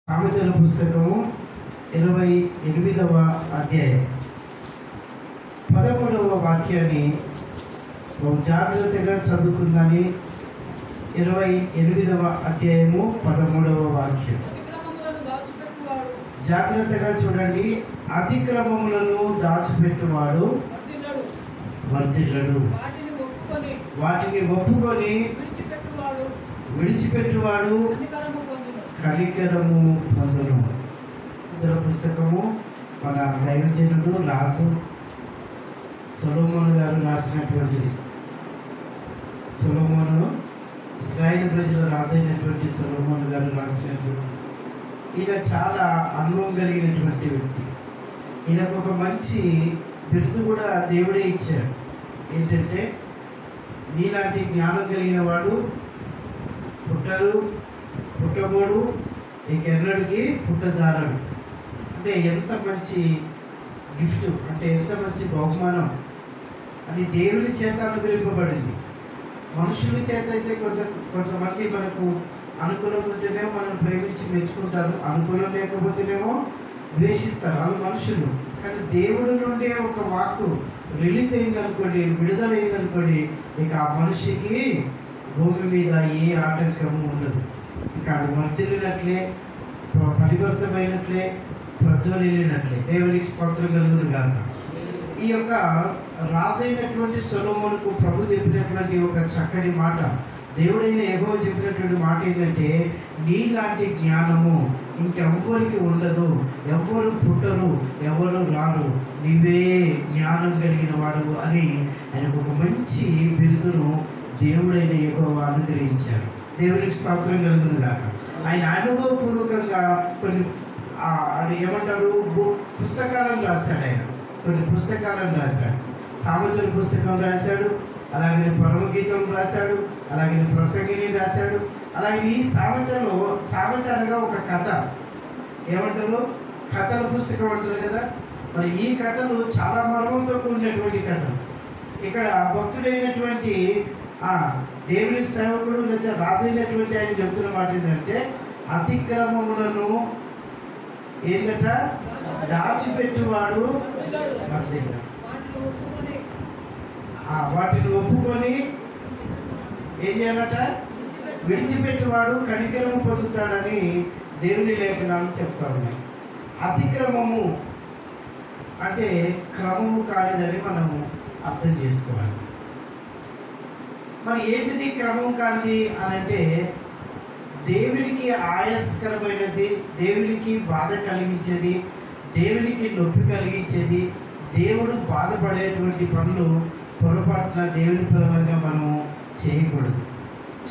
సామెతల పుస్తకము 28వ అధ్యాయం 13వ వాక్యాన్ని జాగ్రత్తగా చదువుకుందని. 28వ అధ్యాయము 13వ వాక్యం జాగ్రత్తగా చూడండి. అతిక్రమములను దాచిపెట్టువాడు వర్ధిల్లడు, వాటిని ఒప్పుకొని విడిచిపెట్టువాడు కనికరము పొందును. ఇతర పుస్తకము మన దైవజనుడు రాజు సొలొమోను గారు రాసినటువంటిది. సొలొమోను ఇశ్రాయేలు ప్రజల రాజైనటువంటి సొలొమోను గారు రాసినటువంటిది. ఈయన చాలా అనుభవం కలిగినటువంటి వ్యక్తి. ఈయనకు ఒక మంచి బిరుదు కూడా దేవుడే ఇచ్చాడు. ఏంటంటే, నీలాంటి జ్ఞానం కలిగిన వాడు పుట్టబోడు, ఇంకెన్నడికి పుట్టజాలడు. అంటే ఎంత మంచి గిఫ్ట్, అంటే ఎంత మంచి బహుమానం. అది దేవుని చేత అనుగ్రహింపబడింది. మనుషుల చేత అయితే కొంతమంది మనకు అనుకూలం ఉంటేనేమో మనం ప్రేమించి మెచ్చుకుంటారు, అనుకూలం లేకపోతేనేమో ద్వేషిస్తారు. వాళ్ళు మనుషులు. కానీ దేవుడి నుండి ఒక వాక్కు రిలీజ్ అయిందనుకోండి, విడుదల అయిందనుకోండి, ఇక ఆ మనిషికి భూమి మీద ఏ ఆటంకము ఉండదు. ఇక వర్ధిల్లినట్లే, పరివర్తమైనట్లే, ప్రజ్వలినట్లే. దేవునికి స్తోత్రం కలుగును గాక. ఈ యొక్క రాజైనటువంటి సొలొమోనుకు ప్రభు చెప్పినటువంటి ఒక చక్కని మాట, దేవుడైన యెహోవా చెప్పినటువంటి మాట ఏంటంటే, నీలాంటి జ్ఞానము ఇంకెవ్వరికి ఉండదు, ఎవ్వరు పుట్టరు, ఎవరు రారు, నీవే జ్ఞానం కలిగిన వాడు అని ఆయనకు ఒక మంచి బిరుదును దేవుడైన యెహోవా అనుగ్రహించారు. దేవునికి స్తోత్రం కలుగును గాక. ఆయన అనుభవపూర్వకంగా కొన్ని ఏమంటారు పుస్తకాలను రాశాడు. ఆయన కొన్ని పుస్తకాలను రాశాడు. సామెతల పుస్తకం రాశాడు, అలాగే పరమగీతం రాశాడు, అలాగే ప్రసంగిని రాశాడు. అలాగే ఈ సామెత అనగా ఒక కథ, ఏమంటారు కథల పుస్తకం అంటారు కదా. మరి ఈ కథలు చాలా మర్మంతో కూడినటువంటి కథలు. ఇక్కడ భక్తుడైనటువంటి దేవుని సేవకుడు లేదా రాజైనటువంటి ఆయన చెప్తున్న మాట ఏంటంటే, అతిక్రమములను ఏంటట దాచిపెట్టువాడు వర్ధిల్లుడు, వాటిని ఒప్పుకొని ఏం చేయాలట విడిచిపెట్టువాడు కనికరము పొందుతాడని దేవుని లేఖనాలు చెప్తా ఉన్నాయి. అతిక్రమము అంటే క్రమము కానిదని మనము అర్థం చేసుకోవాలి. మరి ఏంటిది క్రమం కానిది అని అంటే, దేవునికి ఆయాస్కరమైనది, దేవునికి బాధ కలిగించేది, దేవునికి నొప్పి కలిగించేది, దేవుడు బాధపడేటువంటి పనులు పొరపాటున దేవుని పరంగా మనము చేయకూడదు.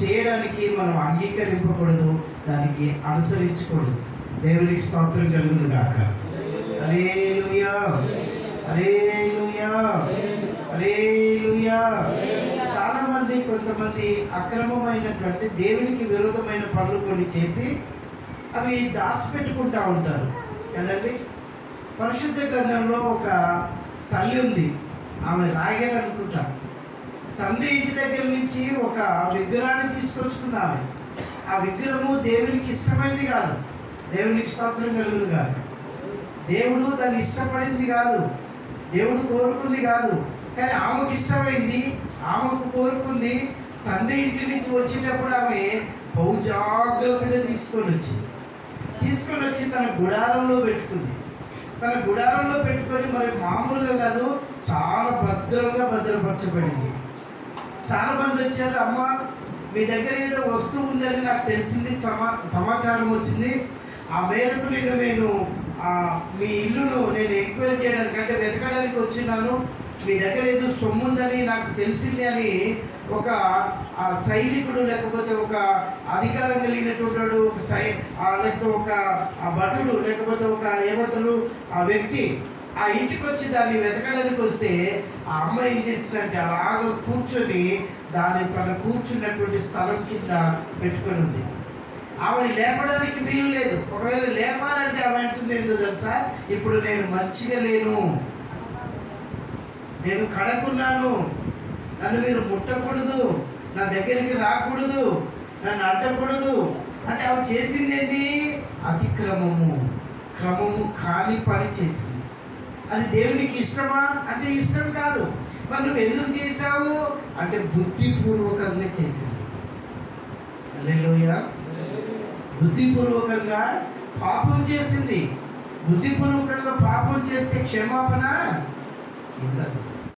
చేయడానికి మనం అంగీకరింపకూడదు, దానికి అనుసరించకూడదు. దేవునికి స్తోత్రం కలుగును గాక. హల్లెలూయా, హల్లెలూయా, హల్లెలూయా. కొంతమంది అక్రమమైనటువంటి దేవునికి విరోధమైన పనులు కొన్ని చేసి అవి దాచిపెట్టుకుంటూ ఉంటారు కదండి. పరిశుద్ధ గ్రంథంలో ఒక తల్లి ఉంది, ఆమె రాయగారు అనుకుంటా. తండ్రి ఇంటి దగ్గర నుంచి ఒక విగ్రహాన్ని తీసుకొచ్చుకుంది ఆమె. ఆ విగ్రహము దేవునికి ఇష్టమైంది కాదు. దేవునికి స్తోత్రం కలుగును కాదు. దేవుడు దాన్ని ఇష్టపడింది కాదు, దేవుడు కోరుకుంది కాదు. కానీ ఆమెకు ఇష్టమైంది, ఆమెకు కోరుకుంది. తండ్రి ఇంటి నుంచి వచ్చినప్పుడు ఆమె బహు జాగ్రత్తగా తీసుకొని వచ్చి తన గుడారంలో పెట్టుకుంది. తన గుడారంలో పెట్టుకొని మరి మామూలుగా కాదు, చాలా భద్రంగా భద్రపరచబడింది. చాలామంది వచ్చారు, అమ్మ మీ దగ్గర ఏదో వస్తువు ఉందని నాకు తెలిసింది, సమాచారం వచ్చింది. ఆ మేరకు నేను మీ ఇల్లును నేను ఎంక్వైరీ చేయడానికి అంటే వెతకడానికి వచ్చినాను. మీ దగ్గర ఏదో సొమ్ము ఉందని నాకు తెలిసింది అని ఒక సైనికుడు లేకపోతే ఒక అధికారం కలిగినటువంటి లేకపోతే ఒక భటుడు లేకపోతే ఒక ఏమంటారు ఆ వ్యక్తి ఆ ఇంటికి వచ్చి దాన్ని వెతకడానికి వస్తే, ఆ అమ్మాయి ఏం చేసిందంటే అలాగ కూర్చొని తన కూర్చున్నటువంటి స్థలం కింద పెట్టుకొని ఉంది. ఆమెను లేపడానికి వీలు లేదు. ఒకవేళ లేపాలంటే ఆమె అంటుంది ఏందో తెలుసా, ఇప్పుడు నేను మంచిగా లేను, నేను కడకున్నాను, నన్ను మీరు ముట్టకూడదు, నా దగ్గరికి రాకూడదు, నన్ను అంటకూడదు. అంటే ఆమె చేసింది ఏంటి? అతిక్రమము, క్రమము కాని పని చేసింది. అది దేవునికి ఇష్టమా అంటే ఇష్టం కాదు. మరి నువ్వు ఎందుకు చేశావు అంటే బుద్ధిపూర్వకంగా చేసింది. హల్లెలూయా. బుద్ధిపూర్వకంగా పాపం చేసింది. బుద్ధిపూర్వకంగా పాపం చేస్తే క్షమాపణ ఉండదు.